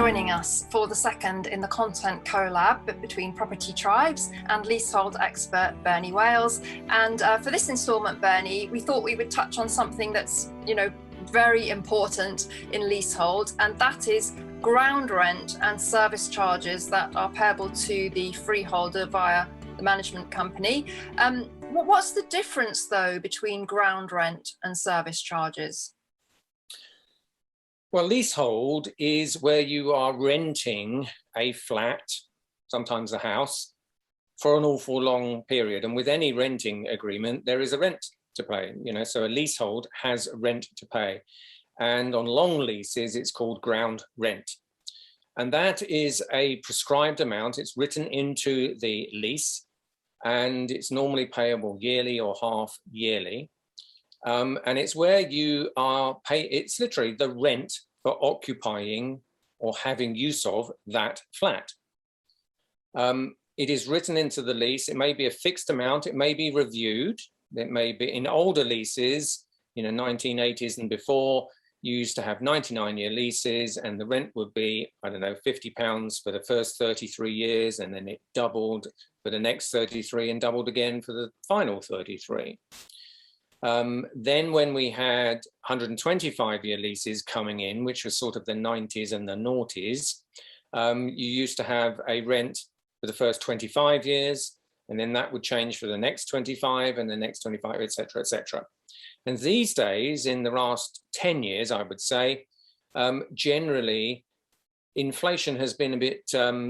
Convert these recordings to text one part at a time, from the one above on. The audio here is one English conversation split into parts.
joining us for the second in the content collab between Property Tribes and leasehold expert Bernie Wales. And for this instalment, Bernie, we thought we would touch on something that's, very important in leasehold, and that is ground rent and service charges that are payable to the freeholder via the management company. What's the difference, though, between ground rent and service charges? Well, leasehold is where you are renting a flat, sometimes a house, for an awful long period. And with any renting agreement, there is a rent to pay, so a leasehold has rent to pay. And on long leases, it's called ground rent. And that is a prescribed amount. It's written into the lease, and it's normally payable yearly or half yearly. And it's where you are it's literally the rent for occupying or having use of that flat. It is written into the lease. It may be a fixed amount. It may be reviewed. It may be in older leases, 1980s and before, you used to have 99-year leases, and the rent would be, I don't know, £50 for the first 33 years, and then it doubled for the next 33 and doubled again for the final 33. Then when we had 125-year leases coming in, which was sort of the 90s and the noughties, you used to have a rent for the first 25 years, and then that would change for the next 25 and the next 25, etc., etc. And these days, in the last 10 years, I would say, generally, inflation has been a bit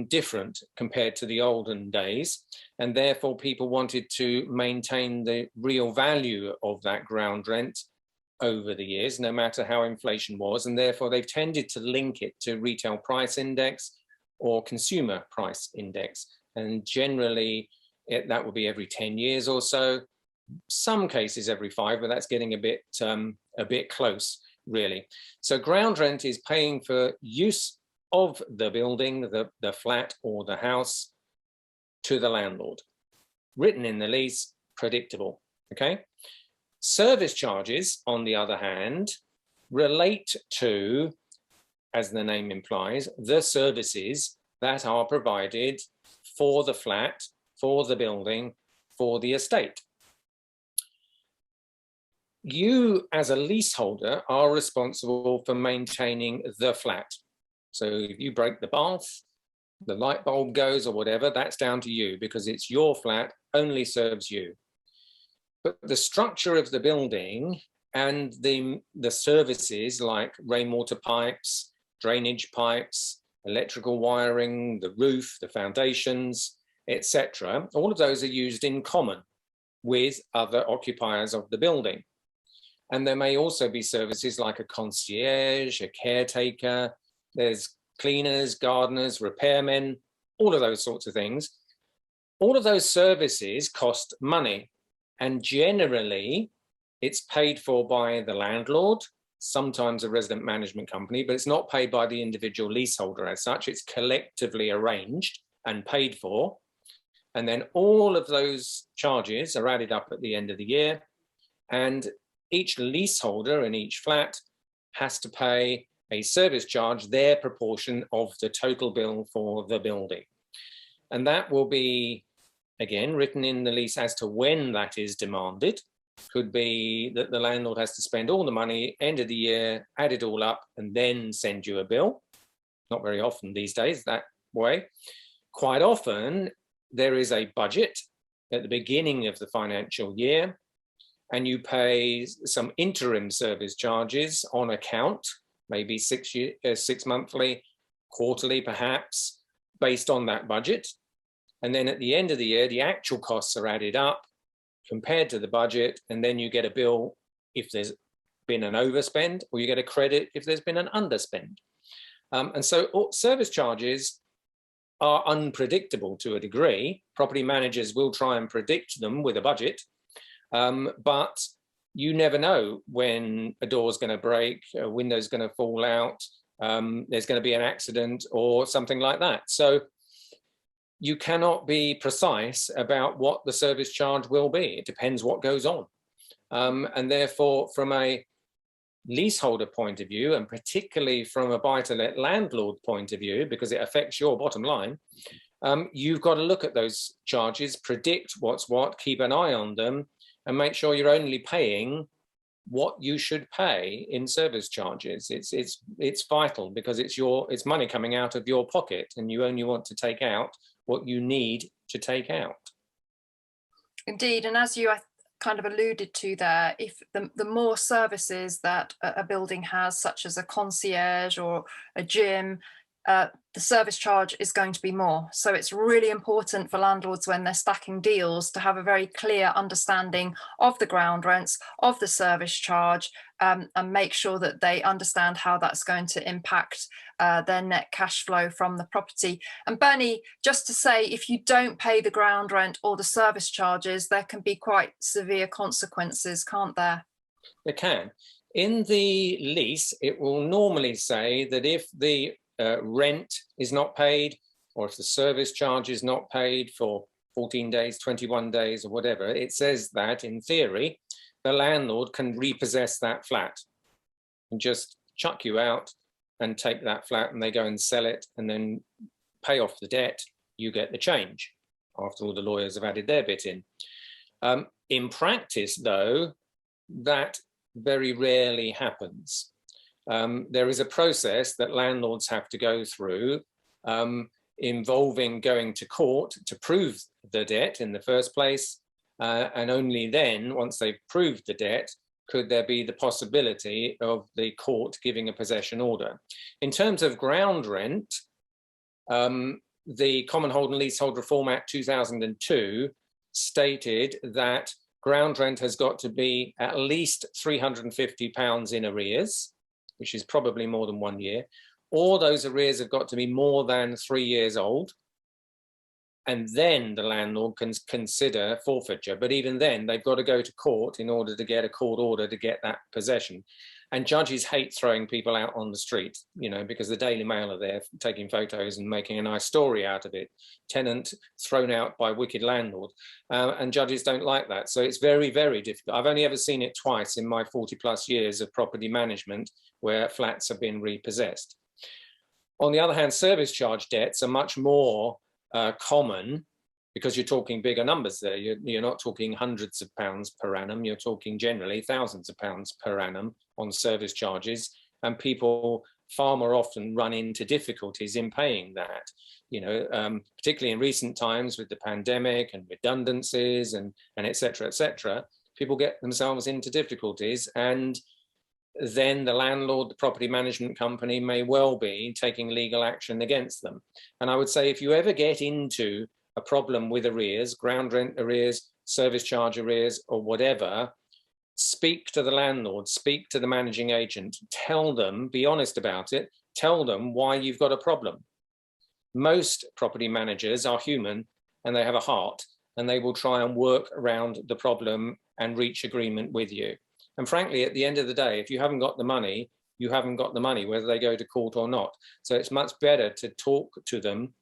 different compared to the olden days. And therefore, people wanted to maintain the real value of that ground rent over the years, no matter how inflation was. And therefore, they've tended to link it to retail price index or consumer price index. And generally, that would be every 10 years or so. Some cases every 5, but that's getting a bit close, really. So ground rent is paying for use of the building, the flat or the house, to the landlord. Written in the lease, predictable, okay? Service charges, on the other hand, relate to, as the name implies, the services that are provided for the flat, for the building, for the estate. You, as a leaseholder, are responsible for maintaining the flat. So if you break the bath, the light bulb goes or whatever, that's down to you because it's your flat, only serves you. But the structure of the building and the services like rainwater pipes, drainage pipes, electrical wiring, the roof, the foundations, etc., all of those are used in common with other occupiers of the building. And there may also be services like a concierge, a caretaker, there's cleaners, gardeners, repairmen, all of those sorts of things. All of those services cost money, and generally it's paid for by the landlord, sometimes a resident management company, but it's not paid by the individual leaseholder as such. It's collectively arranged and paid for. And then all of those charges are added up at the end of the year, and each leaseholder in each flat has to pay a service charge, their proportion of the total bill for the building. And that will be, again, written in the lease as to when that is demanded. Could be that the landlord has to spend all the money, end of the year, add it all up, and then send you a bill. Not very often these days that way. Quite often, there is a budget at the beginning of the financial year, and you pay some interim service charges on account, maybe 6 monthly, quarterly perhaps, based on that budget. And then at the end of the year, the actual costs are added up, compared to the budget, and then you get a bill if there's been an overspend, or you get a credit if there's been an underspend. And so service charges are unpredictable to a degree. Property managers will try and predict them with a budget, but you never know when a door's going to break, a window's going to fall out, there's going to be an accident or something like that. So you cannot be precise about what the service charge will be. It depends what goes on. And therefore, from a leaseholder point of view, and particularly from a buy-to-let landlord point of view, because it affects your bottom line, you've got to look at those charges, predict what's what, keep an eye on them, and make sure you're only paying what you should pay in service charges. It's vital, because it's money coming out of your pocket, and you only want to take out what you need to take out. Indeed, and as you kind of alluded to there, if the more services that a building has, such as a concierge or a gym, the service charge is going to be more. So it's really important for landlords, when they're stacking deals, to have a very clear understanding of the ground rents, of the service charge, and make sure that they understand how that's going to impact their net cash flow from the property. And Bernie, just to say, if you don't pay the ground rent or the service charges, there can be quite severe consequences, can't there? There can. In the lease, it will normally say that if the rent is not paid, or if the service charge is not paid for 14 days, 21 days, or whatever, it says that in theory, the landlord can repossess that flat and just chuck you out and take that flat, and they go and sell it and then pay off the debt. You get the change after all the lawyers have added their bit in. In practice, though, that very rarely happens. There is a process that landlords have to go through, involving going to court to prove the debt in the first place, and only then, once they've proved the debt, could there be the possibility of the court giving a possession order. In terms of ground rent, the Common Hold and Leasehold Reform Act 2002 stated that ground rent has got to be at least £350 in arrears, which is probably more than 1 year, or those arrears have got to be more than 3 years old, and then the landlord can consider forfeiture. But even then, they've got to go to court in order to get a court order to get that possession. And judges hate throwing people out on the street, you know, because the Daily Mail are there taking photos and making a nice story out of it. Tenant thrown out by wicked landlord. And judges don't like that. So it's very, very difficult. I've only ever seen it twice in my 40+ years of property management where flats have been repossessed. On the other hand, service charge debts are much more common, because you're talking bigger numbers there. You're not talking hundreds of pounds per annum. You're talking generally thousands of pounds per annum on service charges, and people far more often run into difficulties in paying that. You know, particularly in recent times with the pandemic and redundancies and et cetera, people get themselves into difficulties, and then the landlord, the property management company, may well be taking legal action against them. And I would say, if you ever get into a problem with arrears, ground rent arrears, service charge arrears, or whatever, speak to the landlord, speak to the managing agent, tell them, be honest about it, tell them why you've got a problem. Most property managers are human and they have a heart, and they will try and work around the problem and reach agreement with you. And frankly, at the end of the day, if you haven't got the money, you haven't got the money, whether they go to court or not. So it's much better to talk to them,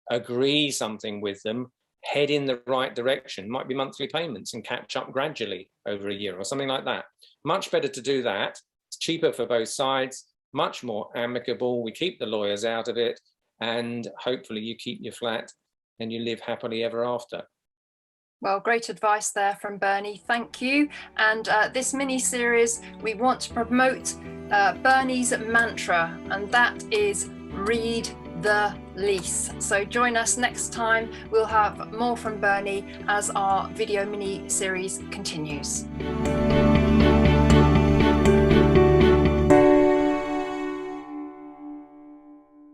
agree something with them, head in the right direction. Might be monthly payments and catch up gradually over a year or something like that. Much better to do that. It's cheaper for both sides, much more amicable. We keep the lawyers out of it, and hopefully you keep your flat and you live happily ever after. Well, great advice there from Bernie. Thank you. And this mini-series, we want to promote Bernie's mantra, and that is read the lease. So join us next time. We'll have more from Bernie as our video mini-series continues.